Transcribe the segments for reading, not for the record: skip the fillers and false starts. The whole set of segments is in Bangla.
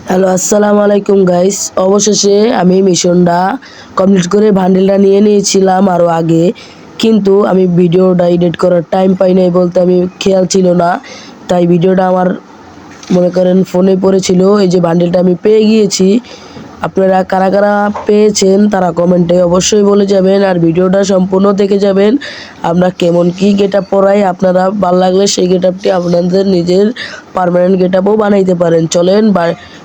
হ্যালো, আসসালামু আলাইকুম গাইস। অবশেষে আমি মিশনটা কমপ্লিট করে বান্ডেলটা নিয়ে নিয়েছিলাম আরও আগে, কিন্তু আমি ভিডিওটা এডিট করার টাইম পাই নাই, বলতে আমি খেয়াল ছিল না, তাই ভিডিওটা আমার মনে করেন ফোনে পড়েছিল। এই যে বান্ডেলটা আমি পেয়ে গিয়েছি। আপনারা কারা কারা পেয়েছেন তারা কমেন্টে অবশ্যই বলে যাবেন, আর ভিডিওটা সম্পূর্ণ দেখে যাবেন। আমরা কেমন কি গেট আপ পরাই, আপনারা ভালো লাগলে সেই গেট আপটি আপনাদের নিজের পার্মানেন্ট গেট আপও বানাইতে পারেন। চলেন,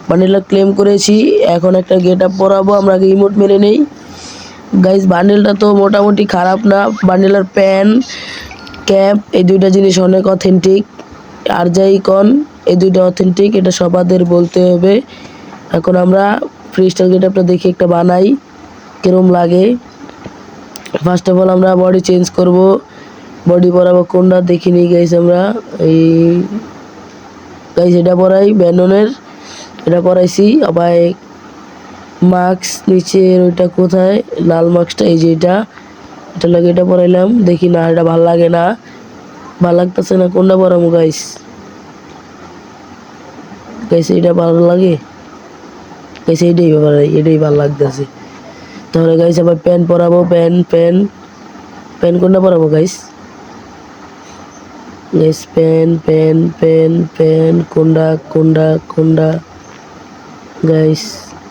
বান্ডেলটা ক্লেম করেছি, এখন একটা গেট আপ পরাবো। আমরা আগে ইমোট মেরে নেই গাইস। বান্ডেলটা তো মোটামুটি খারাপ না। বান্ডেলের প্যান, ক্যাপ, এই দুইটা জিনিস অনেক অথেন্টিক। আর যাই কন, এই দুইটা অথেন্টিক, এটা সবাদের বলতে হবে। এখন আমরা ফ্রিস্টাইল গেট আপটা দেখি একটা বানাই কিরম লাগে। ফার্স্ট অফ অল আমরা বডি চেঞ্জ করব। বডি পরাবো কোনটা দেখিনি গাইস। আমরা এই গাইস এটা পরাই ব্যান্ডনের, এটা পরাইছি। আবার মাস্ক নিচের ওইটা কোথায়, লাল মাস্কটা, এই যে এটা লাগে, এটা পরাইলাম। দেখি না, এটা ভাল লাগে না, ভাল লাগতেছে না। কোনটা পরাবো গাইস? গাইস এটা ভালো লাগে গাইস, এটাই ভালো লাগতেছে। তাহলে গাইস আবার প্যান্ট পরাবো। প্যান্ট কোনটা পরাবো গাইস? গাইস প্যান্ট কোনটা গাইস?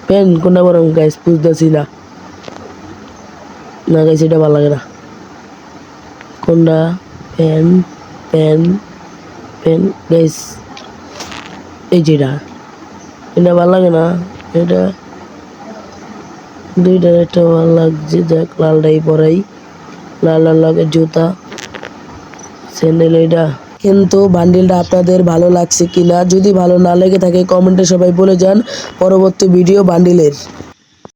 প্যান্ট কোনটা পরাবো গাইস? বুঝতেছি না। না গাইস, এটা ভালো লাগে না। কোনটা? প্যান্ট প্যান্ট প্যান্ট গাইস, এই যেটা, এটা ভালো লাগে না। এটা দুইটার একটা ভালো লাগছে। দেখ, লালটাই পরাই, লাল লাগে জুতা, স্যান্ডেল। এটা কিন্তু বান্ডিলটা আপনাদের ভালো লাগছে কিনা, যদি ভালো না লেগে থাকে কমেন্টে সবাই বলে যান পরবর্তী ভিডিও বান্ডিলের।